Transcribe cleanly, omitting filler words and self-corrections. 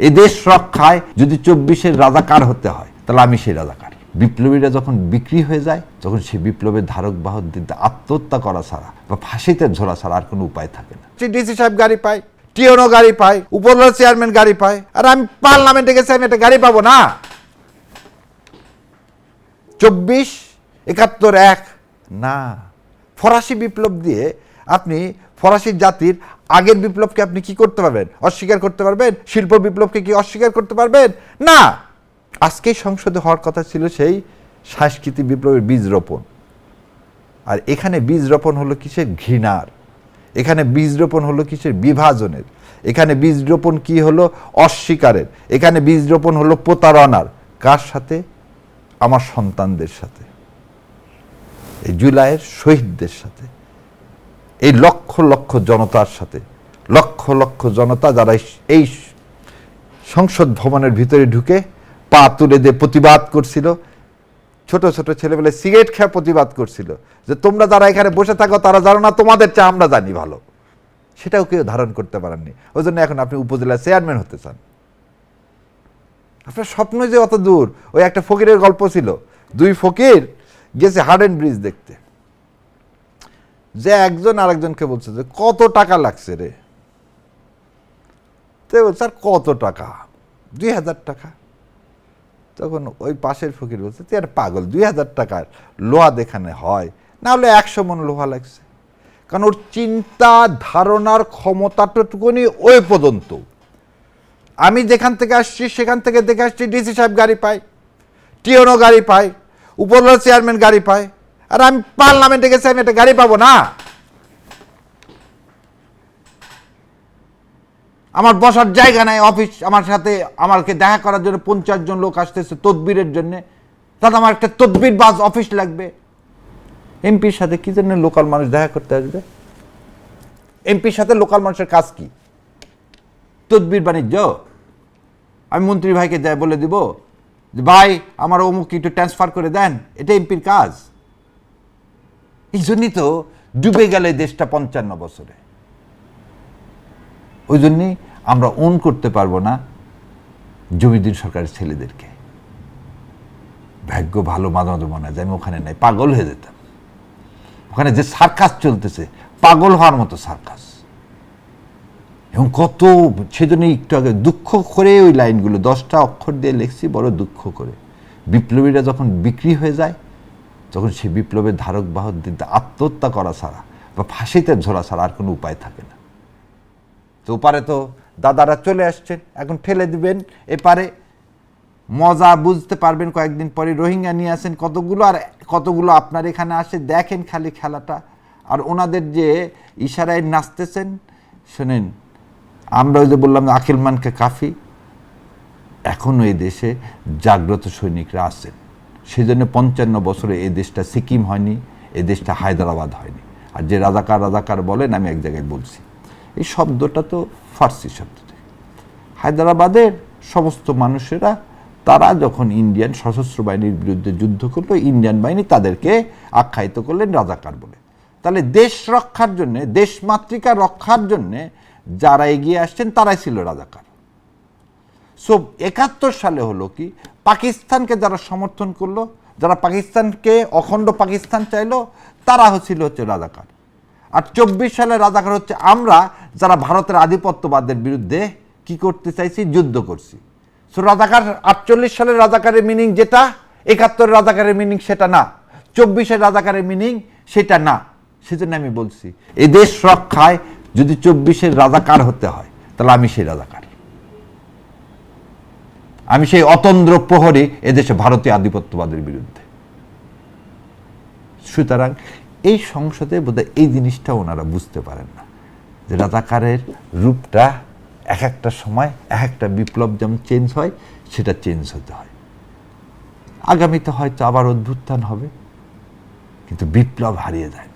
এই দেশ রক্ষায় যদি 24-এর রাজাকার হতে হয় তাহলে আমি সেই রাজাকার। বিপ্লবীরা যখন বিক্রি হয়ে যায় তখন সেই বিপ্লবের ধারক বাহক দিতে আত্মহত্যা করা ছাড়া বা ফাঁসিতে ঝোলা ছাড়া আর কোনো উপায় থাকে না। ডিসি সাহেব গাড়ি পায়, টিওনো গাড়ি পায়, উপজেলা চেয়ারম্যান গাড়ি পায়, আর আমি পার্লামেন্টে গেছি আমি একটা গাড়ি পাবো না? 24, 71, 1 না। ফরাসি বিপ্লব দিয়ে আপনি ফরাসি জাতির আগের বিপ্লবকে আপনি কি করতে পারবেন? অস্বীকার করতে পারবেন? শিল্প বিপ্লবকে কি অস্বীকার করতে পারবেন? না। আজকেই সংসদে হওয়ার কথা ছিল সেই সাংস্কৃতিক বিপ্লবের বীজ রোপণ, আর এখানে বীজ রোপণ হলো কিসের? ঘৃণার। এখানে বীজ রোপণ হলো কিসের? বিভাজনের। এখানে বীজ রোপণ কি হলো? অস্বীকারের। এখানে বীজ রোপণ হলো প্রতারণার। কার সাথে? আমার সন্তানদের সাথে, এই জুলাইয়ের শহীদদের সাথে, এই লক্ষ লক্ষ জনতার সাথে। লক্ষ লক্ষ জনতা যারা এই সংসদ ভবনের ভিতরে ঢুকে পা তুলে দিয়ে প্রতিবাদ করছিল, ছোট ছোট ছেলেবেলে সিগারেট খেয়ে প্রতিবাদ করছিল যে তোমরা যারা এখানে বসে থাকো তারা জানো না, তোমাদের চা আমরা জানি ভালো। সেটাও কেউ ধারণ করতে পারেননি। ওই জন্য এখন আপনি উপজেলা চেয়ারম্যান হতে চান। আপনার স্বপ্ন যে অত দূর। ওই একটা ফকিরের গল্প ছিল, 2 ফকির গেছে হার্ডেন ব্রিজ দেখতে, যে একজন আরেকজনকে বলছে যে কত টাকা লাগছে রে? তো বলছে আর কত টাকা? 2000 টাকা। তখন ওই পাশের ফকির বলছে তুই আর পাগল, 2000 টাকার লোহা দেখানে হয়, না হলে 100 মন লোহা লাগছে। কারণ ওর চিন্তা ধারণার ক্ষমতাটুকুনি ওই পর্যন্ত। আমি যেখান থেকে আসছি সেখান থেকে দেখে আসছি ডিসি সাহেব গাড়ি পায়, টিওনো গাড়ি পায়, উপজেলা চেয়ারম্যান গাড়ি পায়, আর আমি পার্লামেন্টে গেছি আমি একটা গাড়ি পাবো না? আমার বসার জায়গা নাই, অফিস আমার সাথে আমাকে দেখা করার জন্য 50 জন লোক আসতেছে তদবিরের জন্য, তাতে আমার একটা তদবির বাস অফিস লাগবে। এমপির সাথে কি জন্য লোকাল মানুষ দেখা করতে আসবে? এমপির সাথে লোকাল মানুষের কাজ কি? তদবির বাণিজ্য? আমি মন্ত্রী ভাইকে যাই বলে দিব যে ভাই আমার অমুক একটু ট্রান্সফার করে দেন, এটা এমপির কাজ? এই জন্যই তো ডুবে গেল দেশটা 55 বছরে। ওই জন্যই আমরা ওন করতে পারবো না জমিদিন সরকারের ছেলেদেরকে। ভাগ্য ভালো, মাঝে মাঝে মনে হয় যে আমি ওখানে নাই, পাগল হয়ে যেতাম। ওখানে যে সার্কাস চলতেছে, পাগল হওয়ার মতো সার্কাস। এবং কত, সেজন্য একটু আগে দুঃখ করে ওই লাইনগুলো 10টা অক্ষর দিয়ে লিখছি, বড় দুঃখ করে। বিপ্লবীরা যখন বিক্রি হয়ে যায় তখন সেই বিপ্লবের ধারক বাহক দিতে আত্মহত্যা করা ছাড়া বা ফাঁসিতে ঝোলা ছাড়া আর কোনো উপায় থাকে না। তো ওপারে তো দাদারা চলে আসছেন, এখন ঠেলে দিবেন এপারে। মজা বুঝতে পারবেন কয়েকদিন পরে। রোহিঙ্গা নিয়ে আসেন কতগুলো, আর কতগুলো আপনার এখানে আসে, দেখেন খালি খেলাটা। আর ওনাদের যে ইশারায় নাচতেছেন, শোনেন, আমরা ওই যে বললাম আকিল মানকে কাফি, এখনও এই দেশে জাগ্রত সৈনিকরা আছেন। সেই জন্য 55 বছরে এই দেশটা সিকিম হয়নি, এই দেশটা হায়দ্রাবাদ হয়নি। আর যে রাজাকার রাজাকার বলেন, আমি এক জায়গায় বলছি, এই শব্দটা তো ফার্সি শব্দ। হায়দ্রাবাদের সমস্ত মানুষেরা, তারা যখন ইন্ডিয়ান সশস্ত্র বাহিনীর বিরুদ্ধে যুদ্ধ করলো, ইন্ডিয়ান বাহিনী তাদেরকে আখ্যায়িত করলেন রাজাকার বলে। তাহলে দেশ রক্ষার জন্যে, দেশমাতৃকা রক্ষার জন্যে যারা এগিয়ে আসছেন তারাই ছিল রাজাকার। সো 71 সালে হলো কি, পাকিস্তানকে যারা সমর্থন করলো, যারা পাকিস্তানকে অখণ্ড পাকিস্তান চাইলো, তারা হচ্ছে রাজাকার। আর 24 সালে রাজাকার হচ্ছে আমরা, যারা ভারতের আধিপত্যবাদের বিরুদ্ধে কি করতে চাইছি? যুদ্ধ করছি। সো রাজাকার 48 সালের রাজাকারের মিনিং যেটা, 71 রাজাকারের মিনিং সেটা না, 24-এর রাজাকারের মিনিং সেটা না। সেজন্য আমি বলছি এই দেশ রক্ষায় যদি 24-এর রাজাকার হতে হয় তাহলে আমি সেই রাজাকার। আমি সেই অতন্দ্র প্রহরী এদেশে ভারতীয় আধিপত্যবাদের বিরুদ্ধে। সুতরাং এই সংসদে বোধহয় এই জিনিসটা ওনারা বুঝতে পারেন না যে রাজাকারের রূপটা এক একটা সময়, এক একটা বিপ্লব যেমন চেঞ্জ হয়, সেটা চেঞ্জ হতে হয়। আগামীতে হয়তো আবার অভ্যুত্থান হবে, কিন্তু বিপ্লব হারিয়ে যায়।